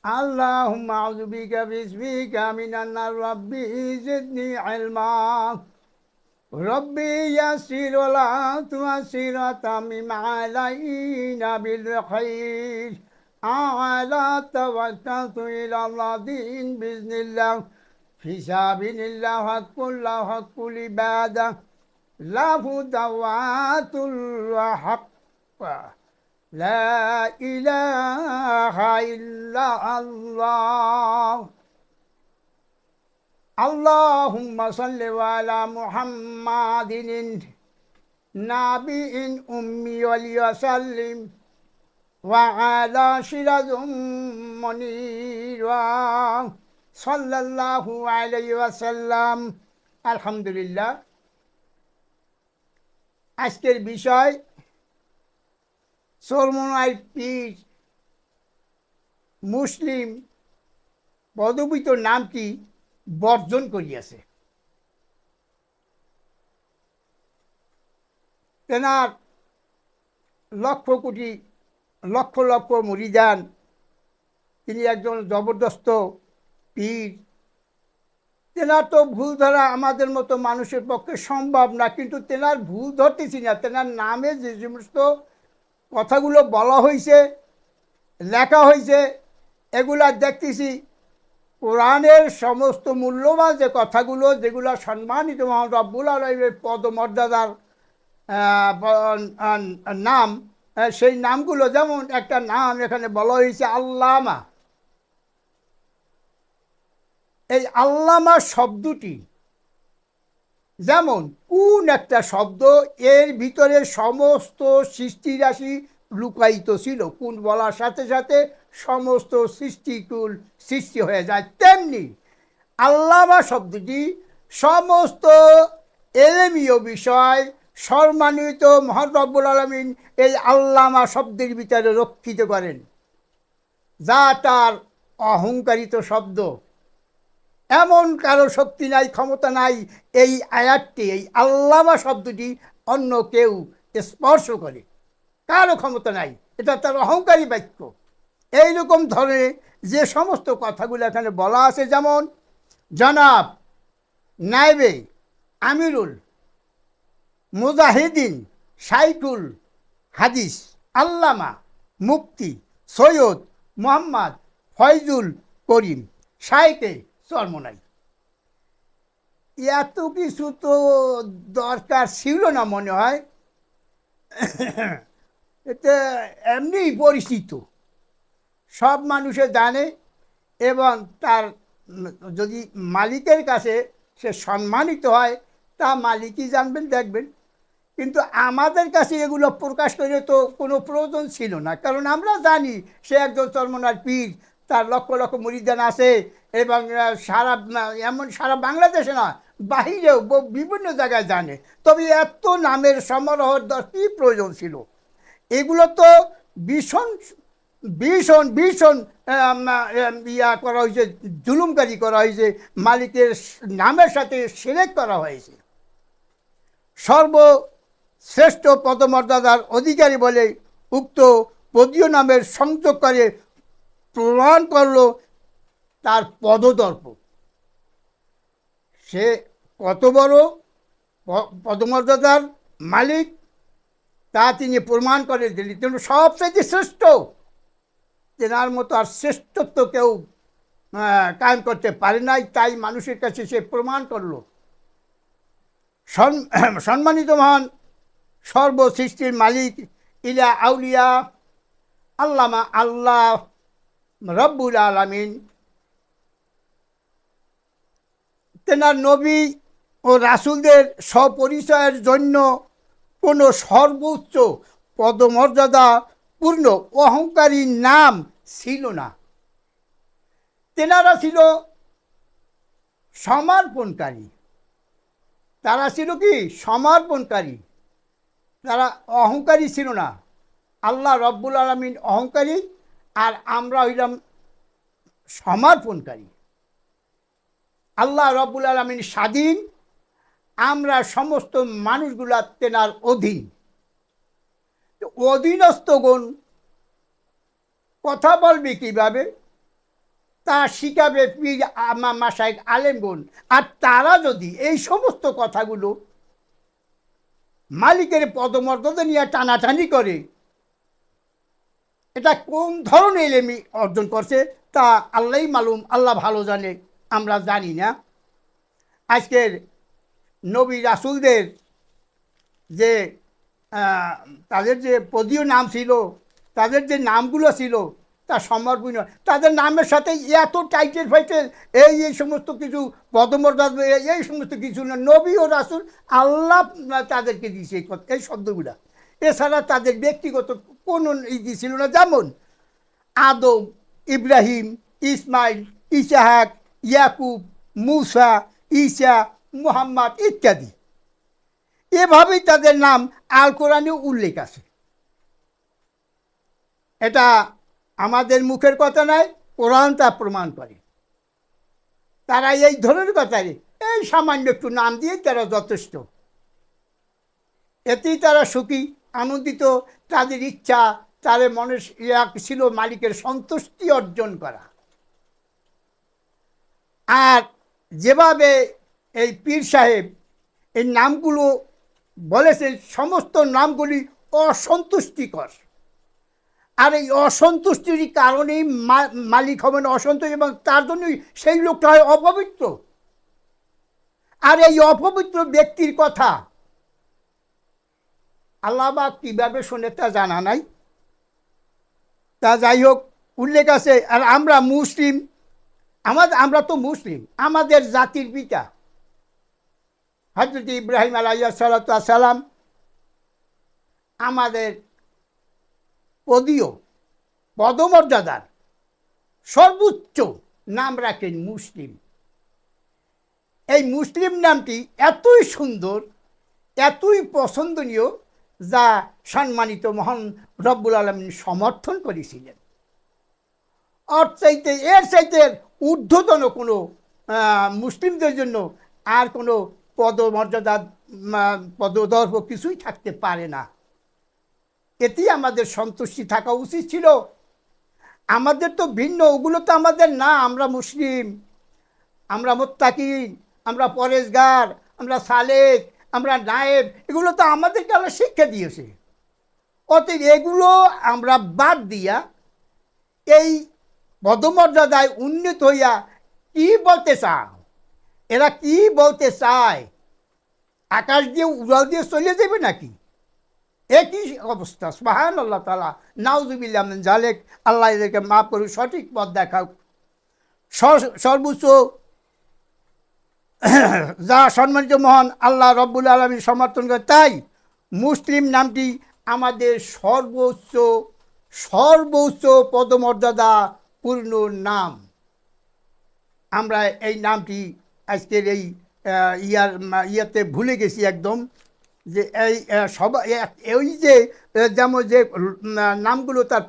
اللهم أعوذ بك باسمك من النار ربي زدني علما ربي يسر ولا تعسر وتمم علينا بالخير على توكلت إلى الله دين بإذن الله في سبيل الله حق الله حق العبادة له دعوات الحق لا إله إلا الله اللهم صل على محمد نبي أمي وسلم وعلى سراج منير صلى الله عليه وسلم আলহামদুলিল্লাহ। আজকের বিষয় চরমোনাই পীর মুসলিম পদবিত নামটি বর্জন করিয়াছে। তেনার লক্ষ কোটি লক্ষ লক্ষ মুরিদান, তিনি একজন জবরদস্ত পীর। তেনার তো ভুল ধরা আমাদের মতো মানুষের পক্ষে সম্ভব না, কিন্তু তেনার ভুল ধরতেছি না। তেনার নামে যে সমস্ত কথাগুলো বলা হয়েছে, লেখা হয়েছে, এগুলা দেখতেছি কোরআনের সমস্ত মূল্যবান যে কথাগুলো, যেগুলো সম্মানিত মহান রব্বুল আলামিনের পদমর্যাদার নাম, সেই নামগুলো, যেমন একটা নাম এখানে বলা হয়েছে আল্লামা। এই আল্লামা শব্দটি যেমন কোন একটা শব্দ, এর ভিতরে সমস্ত সৃষ্টিরাশি লুকায়িত ছিল, কোন বলার সাথে সাথে সমস্ত সৃষ্টিকুল সৃষ্টি হয়ে যায়, তেমনি আল্লামা শব্দটি সমস্ত এলেমীয় বিষয় সম্মানিত মহান রব্বুল আলামিন এই আল্লামা শব্দের ভিতরে রক্ষিত করেন, যা তার অহংকারিত শব্দ। এমন কারো শক্তি নাই, ক্ষমতা নাই এই আয়াতটি, এই আল্লামা শব্দটি অন্য কেউ স্পর্শ করে, কারো ক্ষমতা নাই। এটা তার অহংকারী বাক্য। এইরকম ধরনের যে সমস্ত কথাগুলো এখানে বলা আছে, যেমন জনাব, নায়েবে, আমিরুল মুজাহিদিন, শাইখুল হাদিস, আল্লামা, মুফতি সৈয়দ মোহাম্মদ ফয়জুল করিম, শাইখে চরমোনাই। এত কিছু তো দরকার ছিল না মনে হয়। এতে এমনি পরিচিত, সব মানুষে জানে, এবং তার যদি মালিকের কাছে সে সম্মানিত হয়, তা মালিকই জানবেন, দেখবেন। কিন্তু আমাদের কাছে এগুলো প্রকাশ করে তো কোনো প্রয়োজন ছিল না, কারণ আমরা জানি সে একজন চরমোনার পীর, তার লক্ষ লক্ষ মুরিদান আছে, এবং সারা বাংলাদেশে না, বাহিরেও বিভিন্ন জায়গায় জানে। তবে এত নামের সমারোহের কী প্রয়োজন ছিল? এগুলো তো ভীষণ ভীষণ ভীষণ করা হয়েছে, জুলুমকারী করা হয়েছে, মালিকের নামের সাথে শিরক করা হয়েছে। সর্বশ্রেষ্ঠ পদমর্যাদার অধিকারী বলে উক্ত পদীয় নামের সংযোগ করে প্রমাণ করল তার পদদর্প। সে কত বড় পদমর্যাদার মালিক তা তিনি প্রমাণ করে দিলেন। তিনি সবচেয়ে শ্রেষ্ঠ, তেনার মতো আর শ্রেষ্ঠত্ব কেউ কায়েম করতে পারে নাই, তাই মানুষের কাছে সে প্রমাণ করল। সম্মানিত মহান সর্বসৃষ্টির মালিক ইলা আউলিয়া আল্লামা আল্লাহ রব্বুল আলামিন তেনার নবী ও রাসূলদের স্বপরিচয়ের জন্য কোনো সর্বোচ্চ পদমর্যাদা পূর্ণ অহংকারী নাম ছিল না। তেনারা ছিল সমর্পণকারী। তারা ছিল কি? সমর্পণকারী। তারা অহংকারী ছিল না। আল্লাহ রব্বুল আলামিন অহংকারী, আর আমরা হইলাম সমর্পণকারী। আল্লাহ রব্বুল আলামিন স্বাধীন, আমরা সমস্ত মানুষগুলা তেনার অধীন। অধীনস্থগণ কথা বলবে কিভাবে? তা শিখাবে পীর মাশায়েখ আলেমগণ। আর তারা যদি এই সমস্ত কথাগুলো মালিকের পদমর্যাদা নিয়ে টানাটানি করে, এটা কোন ধরনের এলেমি অর্জন করছে তা আল্লাহই মালুম, আল্লাহ ভালো জানে, আমরা জানি না। আজকের নবী রাসূলদের যে তাদের যে পদীয় নাম ছিল, তাদের যে নামগুলো ছিল তা সমর্পণ, তাদের নামের সাথে এত টাইটেল ফাইটেল এই সমস্ত কিছু পদমর্যাদা এই সমস্ত কিছু না। নবী ও রাসূল আল্লাহ তাদেরকে দিয়েছে এই শব্দগুলা। এছাড়া তাদের ব্যক্তিগত কোনো ছিল না। যেমন আদম, ইব্রাহিম, ইসমাইল, ইসহাক, ইয়াকুব, মুসা, ঈসা, মুহাম্মদ ইত্যাদি, এভাবেই তাদের নাম আল কোরআনে উল্লেখ আছে। এটা আমাদের মুখের কথা নয়, কোরআন তা প্রমাণ করে। তারা এই ধরনের কথাই এই সামান্য একটু নাম দিয়ে তারা যথেষ্ট, এতেই তারা সুখী আনন্দিত। তাদের ইচ্ছা, তাদের মনের ছিল মালিকের সন্তুষ্টি অর্জন করা। আর যেভাবে এই পীর সাহেব এই নামগুলো বলেছে, সমস্ত নামগুলি অসন্তুষ্টিকর। আর এই অসন্তুষ্টির কারণেই মালিক হবেন অসন্তুষ্ট, এবং তার জন্যই সেই লোকটা হয় অপবিত্র। আর এই অপবিত্র ব্যক্তির কথা আল্লাহ বা কীভাবে শোনে তা জানা নাই। তা যাই হোক, উল্লেখ আছে। আর আমরা মুসলিম, আমরা তো মুসলিম, আমাদের জাতির পিতা হযরত ইব্রাহিম আলাইহিস সালাতু ওয়াস সালাম আমাদের পদমর্যাদার সর্বোচ্চ নাম রাখেন মুসলিম। এই মুসলিম নামটি এতই সুন্দর, এতই পছন্দনীয়, যা সম্মানিত মহান রব্বুল আলামিন সমর্থন করেছিলেন। এর চাইতে ঊর্ধ্বতন কোনো মুসলিমদের জন্য আর কোনো পদমর্যাদা পদদর্ভ কিছুই থাকতে পারে না। এতেই আমাদের সন্তুষ্টি থাকা উচিত ছিল। আমাদের তো ভিন্ন, ওগুলো তো আমাদের না। আমরা মুসলিম, আমরা মুত্তাকিন, আমরা পরেজগার, আমরা সালেক, আমরা নায়েব, এগুলো তো আমাদেরকে আল্লাহ শিক্ষা দিয়েছে। অতএব এগুলো আমরা বাদ দিয়া এই পদমর্যাদায় উন্নীত হইয়া কি বলতে চায়, এরা কি বলতে চায়? আকাশ দিয়ে উড়াল দিয়ে চলে যাবে নাকি? একই অবস্থা। সুবহানাল্লাহ তাআলা, নাউযুবিল্লাহ মিন যালিক। আল্লাহ এদেরকে মাফ করুন, সঠিক পথ দেখাও। সর্বোচ্চ যা সম্মানিত মহান আল্লাহ রব্বুল আলামিন সমর্থন করে, তাই মুসলিম নামটি আমাদের সর্বোচ্চ পদমর্যাদা পূর্ণ নাম। আমরা এই নামটি আজকের এই ইয়াতে ভুলে গেছি একদম, যে এই সবাই এই যে যেমন যে নামগুলো তার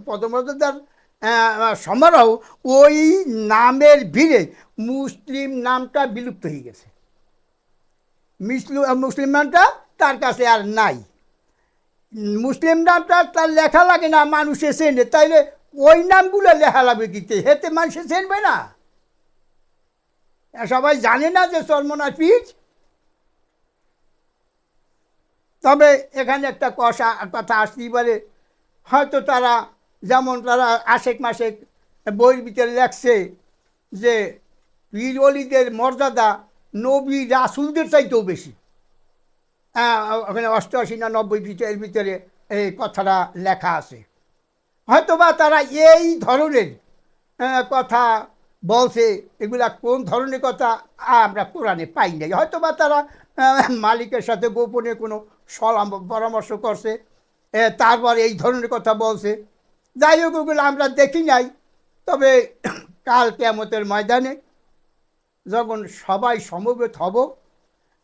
পদমর্যাদার সমারোহ, ওই নামের ভিড়ে মুসলিম নামটা বিলুপ্ত হয়ে গেছে। মুসলিম নামটা তার কাছে আর নাই। মুসলিম নামটা তার লেখা লাগে না, মানুষে চেনে, তাইলে ওই নামগুলো লেখা লাগবে দিতে, হেতে মানুষে চেনবে না। সবাই জানে না যে চরমনার পীর। তবে এখানে একটা কথা আসতেই পারে, হয়তো তারা যেমন তারা আশেক মাসেক বইয়ের ভিতরে লেখছে যে পীর ওলিদের মর্যাদা নবী রাসূলদের চাইতেও বেশি। ওখানে 88 না 90 এর ভিতরে এই কথাটা লেখা আছে। হয়তোবা তারা এই ধরনের কথা বলছে। এগুলা কোন ধরনের কথা আমরা কোরআনে পাই নাই। হয়তোবা তারা মালিকের সাথে গোপনে কোনো পরামর্শ করছে, তারপর এই ধরনের কথা বলছে। যাই হোক, ওগুলো আমরা দেখি নাই। তবে কাল কিয়ামতের ময়দানে যখন সবাই সমবেত হব,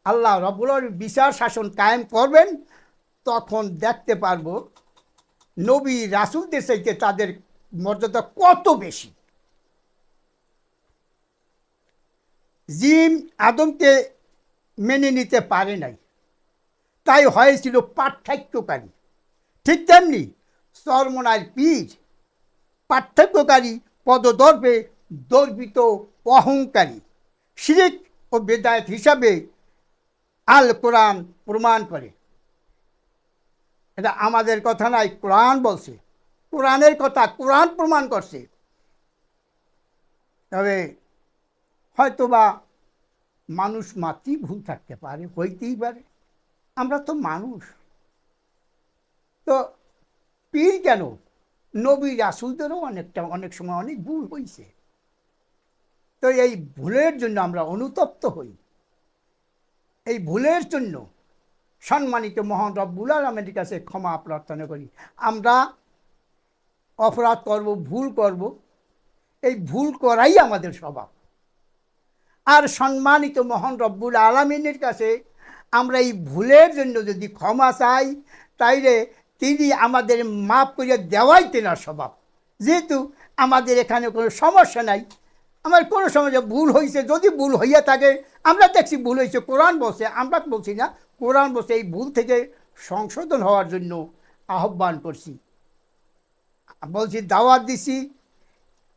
আল্লাহ রব্বুল আলামিন বিচার শাসন কায়েম করবেন, তখন দেখতে পারবো নবী রাসূলদের চাইতে তাদের মর্যাদা কত বেশি। জিন আদমকে মেনে নিতে পারে নাই, তাই হয়েছিল পার্থক্যকারী। ঠিক তেমনি চরমনার পীর পার্থক্যকারী, পদদর্পে গর্বিত, অহংকারী। শিরক ও বেদায়েত হিসাবে আল কোরআন প্রমাণ করে। এটা আমাদের কথা নাই, কোরআন বলছে, কোরআনের কথা, কোরআন প্রমাণ করছে। তবে হয়তোবা মানুষ মাত্রই ভুল থাকতে পারে, হইতেই পারে, আমরা তো মানুষ। তো পীর কেন, নবী রাসূলদেরও অনেক সময় অনেক ভুল হয়েছে। তো এই ভুলের জন্য আমরা অনুতপ্ত হই। এই ভুলের জন্য সম্মানিত মহান রব্বুল আলামিনের কাছে ক্ষমা প্রার্থনা করি। আমরা অপরাধ করব, ভুল করব, এই ভুল করাই আমাদের স্বভাব। আর সম্মানিত মহান রব্বুল আলামিনের কাছে আমরা এই ভুলের জন্য যদি ক্ষমা চাই, তাইলে তিনি আমাদের মাফ করিয়া দেওয়াই তেনার স্বভাব। যেহেতু আমাদের এখানে কোনো সমস্যা নাই, আমার কোনো সমস্যা, ভুল হয়েছে, যদি ভুল হইয়া থাকে, আমরা দেখছি ভুল হয়েছে, কোরআন বলছে, আমরা বলছি না, কোরআন বলছে, এই ভুল থেকে সংশোধন হওয়ার জন্য আহ্বান করছি, বলছি, দাওয়াত দিছি।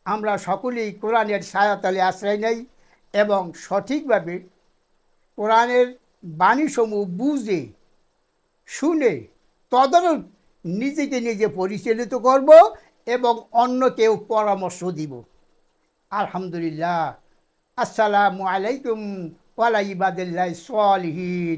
আমরা সকলেই কোরআনের ছায়াতলে আশ্রয় নেই এবং সঠিকভাবে কোরআনের বাণীসমূহ বুঝে শুনে তদনুক নিজেকে নিজে পরিচালিত করব এবং অন্যকেও পরামর্শ দিব। আলহামদুলিল্লাহ। আসসালামু আলাইকুম ওয়া আলা ইবাদিল্লাহিস সালিহিন।